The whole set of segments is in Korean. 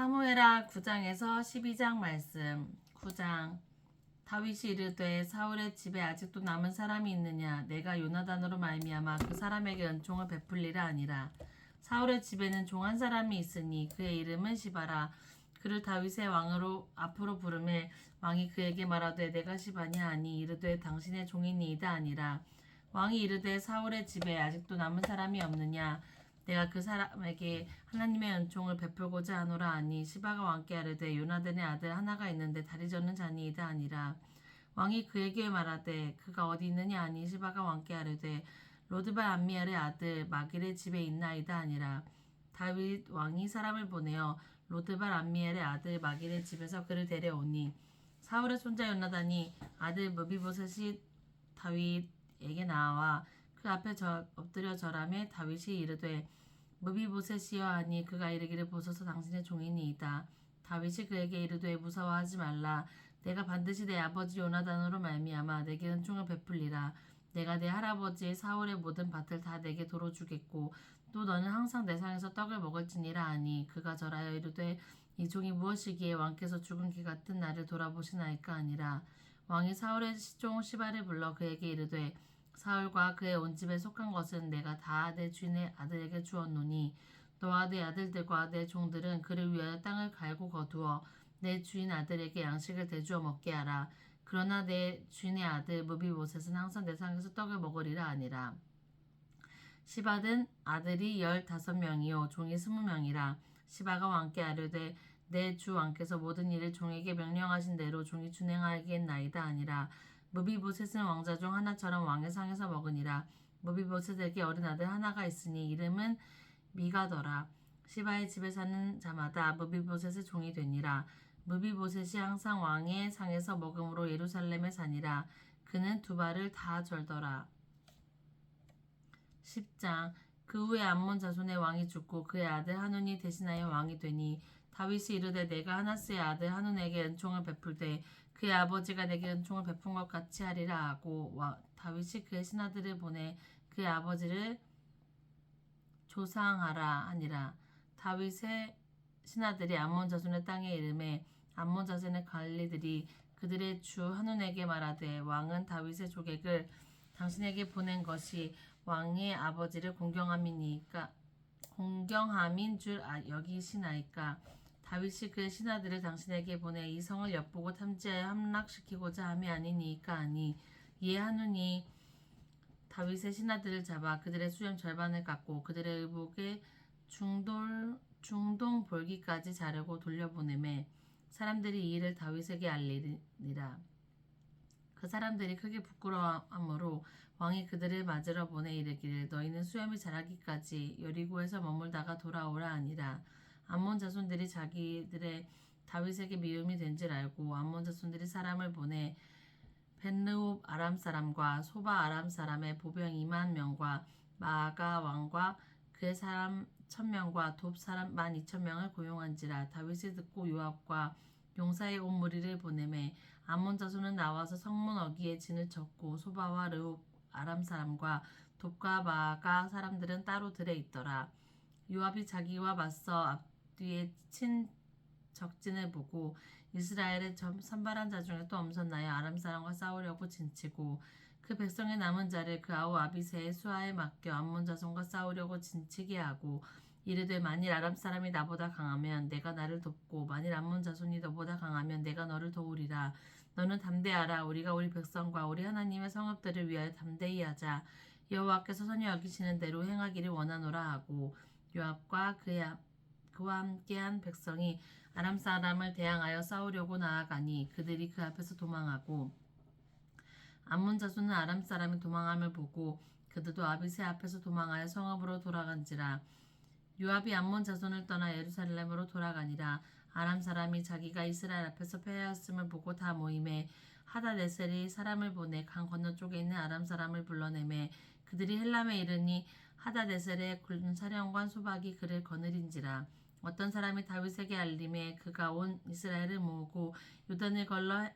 사무엘하 9장에서 12장 말씀. 9장. 다윗이 이르되 사울의 집에 아직도 남은 사람이 있느냐? 내가 요나단으로 말미암아 그 사람에게 은총을 베풀리라 아니라. 사울의 집에는 종 한 사람이 있으니 그의 이름은 시바라. 그를 다윗의 왕으로 앞으로 부르매 왕이 그에게 말하되 내가 시바냐 하니 이르되 당신의 종이니이다 아니라. 왕이 이르되 사울의 집에 아직도 남은 사람이 없느냐? 내가 그 사람에게 하나님의 은총을 베풀고자 하노라 하니 시바가 왕께 아뢰되 요나단의 아들 하나가 있는데 다리 저는 자니이다 아니라. 왕이 그에게 말하되 그가 어디 있느냐 하니 시바가 왕께 아뢰되 로드발 암미엘의 아들 마길의 집에 있나이다 아니라. 다윗 왕이 사람을 보내어 로드발 암미엘의 아들 마길의 집에서 그를 데려오니 사울의 손자 요나단이 아들 무비보셋이 다윗에게 나와 그 앞에 엎드려 절하매 다윗이 이르되 무비보셋이여 하니 그가 이르기를 보소서 당신의 종이니이다. 다윗이 그에게 이르되 무서워하지 말라. 내가 반드시 내 아버지 요나단으로 말미암아 내게 은총을 베풀리라. 내가 내 할아버지 사울의 모든 밭을 다 내게 도로 주겠고 또 너는 항상 내 상에서 떡을 먹을지니라 하니 그가 절하여 이르되 이 종이 무엇이기에 왕께서 죽은 기 같은 나를 돌아보시나이까 아니라. 왕이 사울의 시종 시바를 불러 그에게 이르되 사울과 그의 온 집에 속한 것은 내가 다 내 주인의 아들에게 주었노니 너와 내 아들들과 내 종들은 그를 위하여 땅을 갈고 거두어 내 주인 아들에게 양식을 대주어 먹게 하라. 그러나 내 주인의 아들 무비보셋은 항상 내 상에서 떡을 먹으리라 아니라. 시바든 아들이 15명이요 종이 20명이라. 시바가 왕께 아뢰되 내 주 왕께서 모든 일을 종에게 명령하신 대로 종이 준행하겠나이다 아니라. 무비보셋은 왕자 중 하나처럼 왕의 상에서 먹으니라. 무비보셋에게 어린 아들 하나가 있으니 이름은 미가더라. 시바의 집에 사는 자마다 무비보셋의 종이 되니라. 무비보셋이 항상 왕의 상에서 먹음으로 예루살렘에 사니라. 그는 두 발을 다 절더라. 10장. 그 후에 암몬 자손의 왕이 죽고 그의 아들 하눈이 대신하여 왕이 되니 다윗이 이르되 내가 하나스의 아들 하눈에게 은총을 베풀되 그의 아버지가 내게 은총을 베푼 것 같이 하리라 하고 다윗이 그의 신하들을 보내 그의 아버지를 조상하라 하니라. 다윗의 신하들이 암몬 자손의 땅에 이름에 암몬 자손의 관리들이 그들의 주 하눈에게 말하되 왕은 다윗의 조객을 당신에게 보낸 것이 왕의 아버지를 공경함인 줄 여기시나이까. 다윗이 그의 신하들을 당신에게 보내 이 성을 엿보고 탐지하여 함락시키고자 함이 아니니까 하니. 이에 하눈이 다윗의 신하들을 잡아 그들의 수염 절반을 깎고 그들의 의복에 중동 볼기까지 자르고 돌려보내매 사람들이 이 일을 다윗에게 알리니라. 그 사람들이 크게 부끄러워하므로 왕이 그들을 맞으러 보내 이르기를 너희는 수염이 자라기까지 여리고에서 머물다가 돌아오라 하니라. 암몬 자손들이 자기들의 다윗에게 미움이 된 줄 알고 암몬 자손들이 사람을 보내 벤르옵 아람 사람과 소바 아람 사람의 보병 2만 명과 마아가 왕과 그의 사람 1000명과 돕 사람 12,000명을 고용한지라. 다윗이 듣고 요압과 용사의 온 무리를 보내매 암몬 자손은 나와서 성문 어귀에 진을 쳤고 소바와 르옵 아람 사람과 돕과 마아가 사람들은 따로 들에 있더라. 요압이 자기와 맞서 앞뒤에 친 적진을 보고 이스라엘의 선발한 자 중에 또 엄선하여 아람 사람과 싸우려고 진치고 그 백성의 남은 자를 그 아우 아비새의 수하에 맡겨 암몬 자손과 싸우려고 진치게 하고 이르되 만일 아람 사람이 나보다 강하면 내가 나를 돕고 만일 암몬 자손이 너보다 강하면 내가 너를 도우리라. 너는 담대하라. 우리가 우리 백성과 우리 하나님의 성읍들을 위하여 담대히 하자. 여호와께서 선히 여기시는 대로 행하기를 원하노라 하고 요압과 그와 함께한 백성이 아람 사람을 대항하여 싸우려고 나아가니 그들이 그 앞에서 도망하고 암몬 자손은 아람 사람이 도망함을 보고 그들도 아비새 앞에서 도망하여 성읍으로 돌아간지라. 요압이 암몬 자손을 떠나 예루살렘으로 돌아가니라. 아람 사람이 자기가 이스라엘 앞에서 패하였음을 보고 다 모임에 하다네셀이 사람을 보내 강 건너쪽에 있는 아람 사람을 불러내매 그들이 헬람에 이르니 하다네셀의 군사령관 소박이 그를 거느린지라. 어떤 사람이 다윗에게 알림에 그가 온 이스라엘을 모으고 요단을 걸러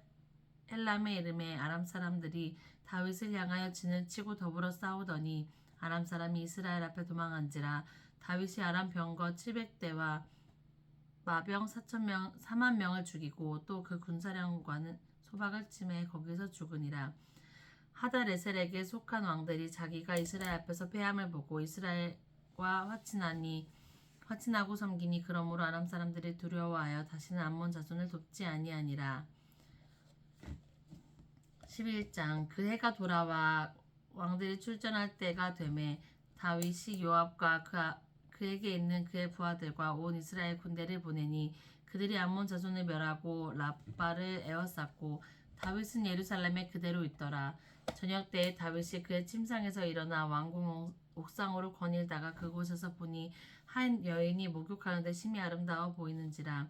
헬람에 이름에 아람 사람들이 다윗을 향하여 진을 치고 더불어 싸우더니 아람 사람이 이스라엘 앞에 도망한지라. 다윗이 아람 병거 700대와 마병 4만 명을 죽이고 또 그 군사령관은 소박을 침해 거기서 죽으니라. 하다레셀에게 속한 왕들이 자기가 이스라엘 앞에서 패함을 보고 이스라엘과 화친하고 섬기니 그러므로 아람 사람들이 두려워하여 다시는 암몬 자손을 돕지 아니하니라. 11장. 그 해가 돌아와 왕들이 출전할 때가 되매 다윗이 요압과 그에게 있는 그의 부하들과 온 이스라엘 군대를 보내니 그들이 암몬 자손을 멸하고 라빠를 에워쌌고 다윗은 예루살렘에 그대로 있더라. 저녁 때에 다윗이 그의 침상에서 일어나 왕궁 옥상으로 거닐다가 그곳에서 보니 한 여인이 목욕하는데 심히 아름다워 보이는지라.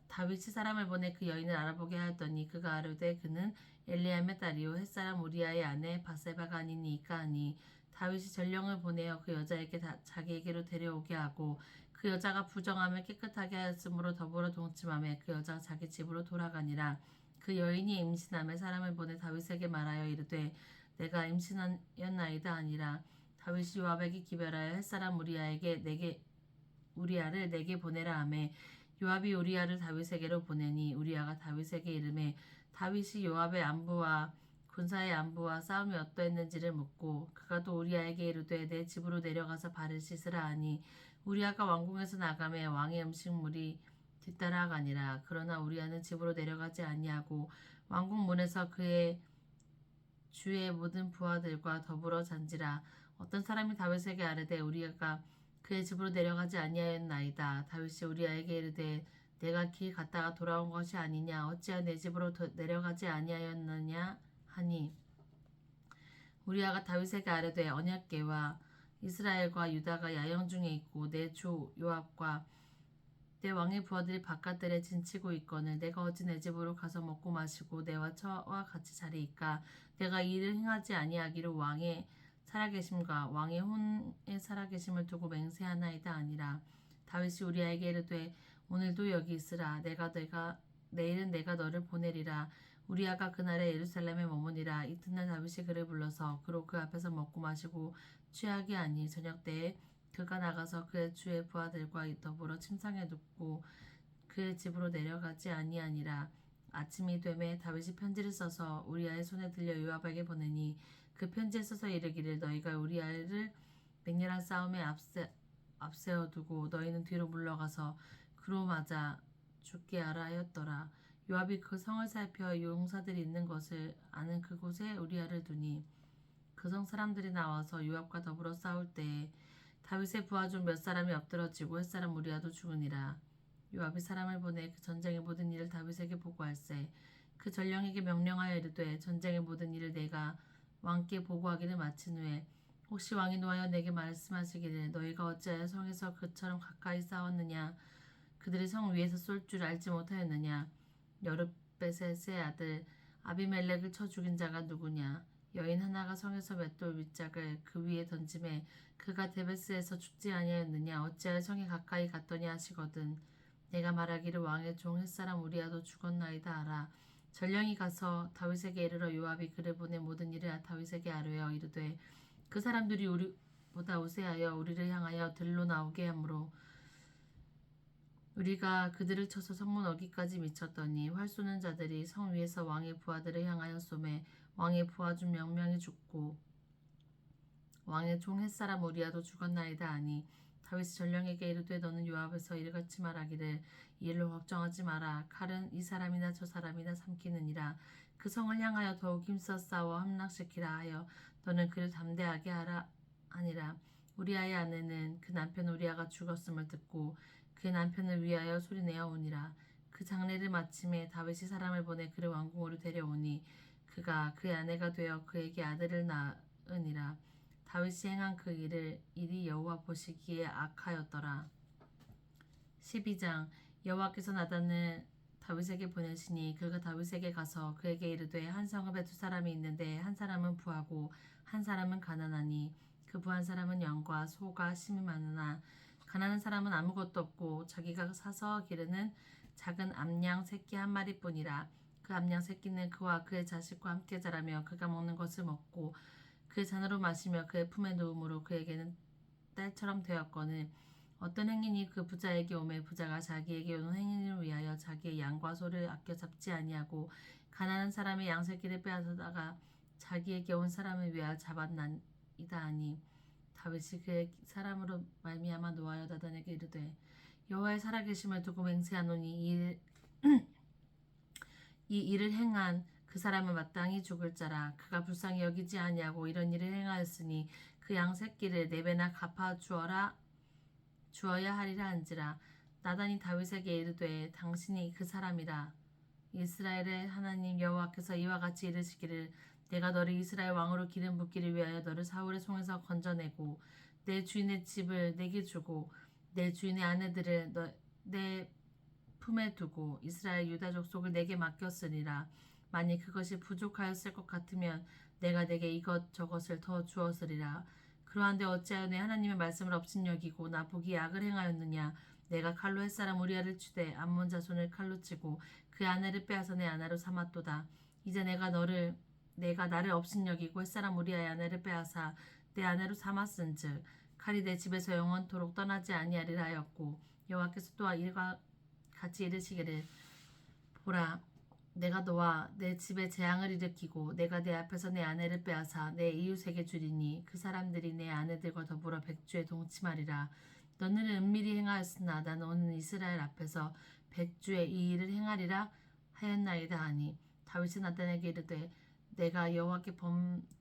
다윗이 사람을 보내 그 여인을 알아보게 하였더니 그가 아뢰되 그는 엘리암의 딸이요 햇사람 우리아의 아내 바세바가 아니니까 하니 다윗이 전령을 보내어 그 여자에게 자기에게로 데려오게 하고 그 여자가 부정함을 깨끗하게 하였으므로 더불어 동침하며 그 여자가 자기 집으로 돌아가니라. 그 여인이 임신함에 사람을 보내 다윗에게 말하여 이르되 내가 임신하였나이다 하니라. 다윗이 요압에게 기별하여 햇사람 우리아를 내게 보내라 하며 요압이 우리아를 다윗에게로 보내니 우리아가 다윗에게 이르매 다윗이 요압의 안부와 군사의 안부와 싸움이 어떠했는지를 묻고 그가 또 우리아에게 이르되 내 집으로 내려가서 발을 씻으라 하니 우리아가 왕궁에서 나가매 왕의 음식물이 뒤따라가니라. 그러나 우리아는 집으로 내려가지 아니하고 왕궁 문에서 그의 주의 모든 부하들과 더불어 잔지라. 어떤 사람이 다윗에게 아뢰되 우리아가 그의 집으로 내려가지 아니하였나이다. 다윗이 우리아에게 이르되 내가 길 갔다가 돌아온 것이 아니냐 어찌하여 내 집으로 내려가지 아니하였느냐 하니 우리아가 다윗에게 아뢰되 언약궤와 이스라엘과 유다가 야영 중에 있고 내 주 요압과 내 왕의 부하들이 바깥들에 진치고 있거늘 내가 어찌 내 집으로 가서 먹고 마시고 내와 처와 같이 자리이까. 내가 이 일을 행하지 아니하기로 왕의 살아계심과 왕의 혼의 살아계심을 두고 맹세하나이다 아니라. 다윗이 우리아에게 이르되 오늘도 여기 있으라. 내일은 내가 너를 보내리라. 우리아가 그날에 예루살렘에 머무니라. 이튿날 다윗이 그를 불러서 그로 그 앞에서 먹고 마시고 취하게 하니 저녁 때에 그가 나가서 그의 주의 부하들과 더불어 침상에 눕고 그의 집으로 내려가지 아니하니라. 아침이 되매 다윗이 편지를 써서 우리아의 손에 들려 요압에게 보내니 그 편지에 써서 이르기를 너희가 우리아를 맹렬한 싸움에 앞세워두고 너희는 뒤로 물러가서 그로 맞아 죽게 하라 하였더라. 요압이 그 성을 살펴 용사들이 있는 것을 아는 그곳에 우리아를 두니 그 성 사람들이 나와서 요압과 더불어 싸울 때에 다윗의 부하 중 몇 사람이 엎드러지고 햇사람 우리아도 죽으니라. 요압이 사람을 보내 그 전쟁의 모든 일을 다윗에게 보고할세. 그 전령에게 명령하여 이르되 전쟁의 모든 일을 내가 왕께 보고하기를 마친 후에 혹시 왕이 노하여 내게 말씀하시기를 너희가 어찌하여 성에서 그처럼 가까이 싸웠느냐 그들이 성 위에서 쏠 줄 알지 못하였느냐 여르베셋의 아들 아비멜렉을 쳐 죽인 자가 누구냐 여인 하나가 성에서 맷돌 윗짝을 그 위에 던짐에 그가 데베스에서 죽지 아니하였느냐 어찌하여 성에 가까이 갔더냐 하시거든. 내가 말하기를 왕의 종 햇사람 우리아도 죽었나이다 하라. 전령이 가서 다윗에게 이르러 요압이 그를 보내 모든 일을 다윗에게 아뢰어 이르되 그 사람들이 우리보다 우세하여 우리를 향하여 들로 나오게 하므로 우리가 그들을 쳐서 성문 어기까지 미쳤더니 활 쏘는 자들이 성 위에서 왕의 부하들을 향하여 쏘매 왕의 부하 중 명명이 죽고 왕의 종 햇사람 우리아도 죽었나이다 하니 다윗이 전령에게 이르되 너는 요압에서 이같이 말하기를 이 일로 걱정하지 마라. 칼은 이 사람이나 저 사람이나 삼키느니라. 그 성을 향하여 더욱 힘써 싸워 함락시키라 하여 너는 그를 담대하게 하라 하니라. 우리아의 아내는 그 남편 우리아가 죽었음을 듣고 그의 남편을 위하여 소리내어 오니라. 그 장례를 마침에 다윗이 사람을 보내 그를 왕궁으로 데려오니 그가 그의 아내가 되어 그에게 아들을 낳으니라. 다윗이 행한 그 일이 여호와 보시기에 악하였더라. 12장. 여호와께서 나단을 다윗에게 보내시니 그가 다윗에게 가서 그에게 이르되 한 성읍에 두 사람이 있는데 한 사람은 부하고 한 사람은 가난하니 그 부한 사람은 양과 소가 심히 많으나 가난한 사람은 아무것도 없고 자기가 사서 기르는 작은 암양 새끼 한 마리뿐이라. 그 암양 새끼는 그와 그의 자식과 함께 자라며 그가 먹는 것을 먹고 그의 잔으로 마시며 그의 품에 누움으로 그에게는 딸처럼 되었거늘 어떤 행인이 그 부자에게 오매 부자가 자기에게 오는 행인을 위하여 자기의 양과 소를 아껴 잡지 아니하고 가난한 사람의 양새끼를 빼앗아다가 자기에게 온 사람을 위하여 잡았나이다 하니 다윗이 그의 사람으로 말미암아 노하여 나단에게 이르되 여호와의 살아계심을 두고 맹세하노니 이 일을 행한 그 사람은 마땅히 죽을 자라. 그가 불쌍히 여기지 아니하고 이런 일을 행하였으니 그 양 새끼를 네 배나 갚아 주어야 하리라 한지라. 나단이 다윗에게 이르되 당신이 그 사람이라. 이스라엘의 하나님 여호와께서 이와 같이 이르시기를 내가 너를 이스라엘 왕으로 기름 붓기를 위하여 너를 사울의 손에서 건져내고 내 주인의 집을 내게 주고 내 주인의 아내들을 내 품에 두고 이스라엘 유다 족속을 내게 맡겼으리라. 만일 그것이 부족하였을 것 같으면 내가 내게 이것저것을 더 주었으리라. 그러한데 어찌하여 내 하나님의 말씀을 업신여기고 나보기에 악을 행하였느냐. 내가 칼로 햇사람 우리아를 치되 암몬 자손을 칼로 치고 그 아내를 빼앗아 내 아내로 삼았도다. 이제 내가 나를 업신여기고 햇사람 우리아의 아내를 빼앗아 내 아내로 삼았은즉 칼이 내 집에서 영원토록 떠나지 아니하리라 하였고 여호와께서 또 이와 같이 이르시기를 보라 내가 너와 내 집에 재앙을 일으키고 내가 내 앞에서 내 아내를 빼앗아 내 이웃에게 주리니 그 사람들이 내 아내들과 더불어 백주에 동침하리라. 너는 은밀히 행하였으나 나는 오늘 이스라엘 앞에서 백주에 이 일을 행하리라 하였나이다 하니 다윗이 나단에게 이르되 내가 여호와께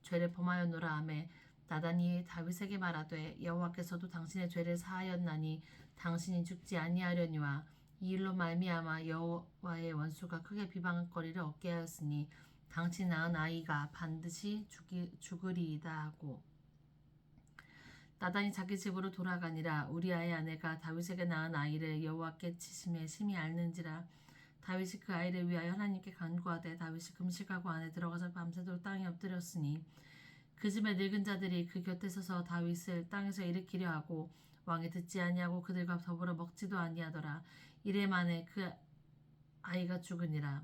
죄를 범하였노라 하매 나단이 다윗에게 말하되 여호와께서도 당신의 죄를 사하였나니 당신이 죽지 아니하려니와 이 일로 말미암아 여호와의 원수가 크게 비방거리를 얻게 하였으니 당신 낳은 아이가 반드시 죽으리이다 하고 나단이 자기 집으로 돌아가니라. 우리아의 아내가 다윗에게 낳은 아이를 여호와께 치심에 심히 앓는지라. 다윗이 그 아이를 위하여 하나님께 간구하되 다윗이 금식하고 안에 들어가서 밤새도록 땅에 엎드렸으니 그 집의 늙은 자들이 그 곁에 서서 다윗을 땅에서 일으키려 하고 왕이 듣지 아니하고 그들과 더불어 먹지도 아니하더라. 이래 만에 그 아이가 죽으니라.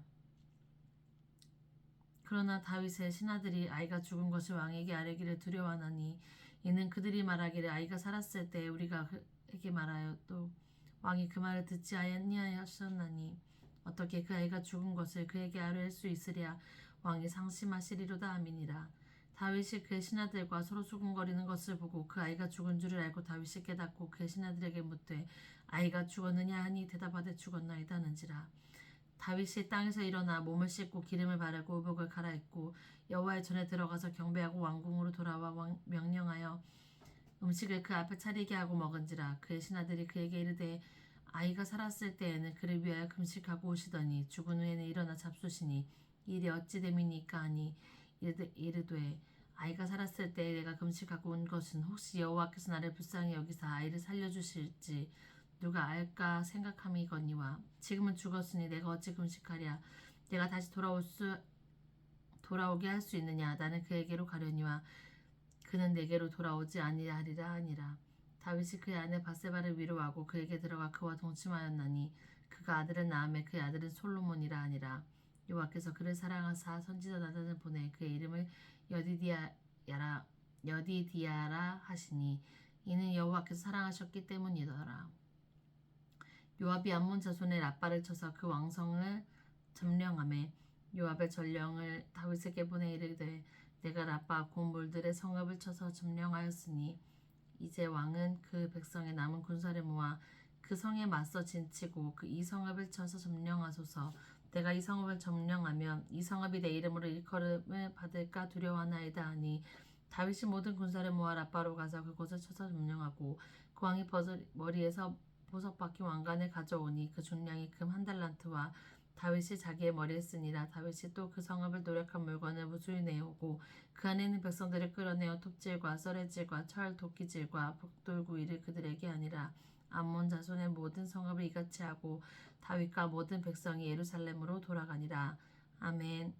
그러나 다윗의 신하들이 아이가 죽은 것을 왕에게 아뢰기를 두려워하나니 이는 그들이 말하기를 아이가 살았을 때 우리가 그에게 말하여도 왕이 그 말을 듣지 아니하셨나니 어떻게 그 아이가 죽은 것을 그에게 아뢰할 수 있으랴. 왕이 상심하시리로다 하미니라. 다윗이 그의 신하들과 서로 수군거리는 것을 보고 그 아이가 죽은 줄을 알고 다윗이 깨닫고 그의 신하들에게 묻되 아이가 죽었느냐 하니 대답하되 죽었나이다 하는지라. 다윗이 땅에서 일어나 몸을 씻고 기름을 바르고 의복을 갈아입고 여호와의 전에 들어가서 경배하고 왕궁으로 돌아와 명령하여 음식을 그 앞에 차리게 하고 먹은지라. 그의 신하들이 그에게 이르되 아이가 살았을 때에는 그를 위하여 금식하고 오시더니 죽은 후에는 일어나 잡수시니 일이 어찌 됨이니까 하니 이르되 아이가 살았을 때 내가 금식하고 온 것은 혹시 여호와께서 나를 불쌍히 여기사 아이를 살려주실지 누가 알까 생각함이거니와 지금은 죽었으니 내가 어찌 금식하랴. 내가 다시 돌아오게 할 수 있느냐. 나는 그에게로 가려니와 그는 내게로 돌아오지 아니하리라 하니라. 다윗이 그의 아내 바세바를 위로하고 그에게 들어가 그와 동침하였나니 그가 아들을 낳음에 그의 아들은 솔로몬이라 하니라. 여호와께서 그를 사랑하사 선지자 나단을 보내 그의 이름을 여디디아라 하시니 이는 여호와께서 사랑하셨기 때문이더라. 요압이 암몬 자손의 라빠를 쳐서 그 왕성을 점령하매 요압의 전령을 다윗에게 보내 이르되 내가 라빠 곧 몰들의 성읍을 쳐서 점령하였으니 이제 왕은 그 백성의 남은 군사를 모아 그 성에 맞서 진치고 그 이 성읍을 쳐서 점령하소서. 내가 이 성읍을 점령하면 이 성읍이 내 이름으로 일컬음을 받을까 두려워하나이다 하니 다윗이 모든 군사를 모아 라빠로 가서 그곳을 쳐서 점령하고 그 왕이 머리에서 보석 박힌 왕관을 가져오니 그 중량이 금 1달란트와 다윗이 자기의 머리에 쓰니라. 다윗이 또 그 성읍을 노력한 물건을 무수히 내오고 그 안에 있는 백성들을 끌어내어 톱질과 썰애질과 철 도끼질과 벽돌구이를 그들에게 하니라. 암몬 자손의 모든 성읍을 이같이 하고 다윗과 모든 백성이 예루살렘으로 돌아가니라. 아멘.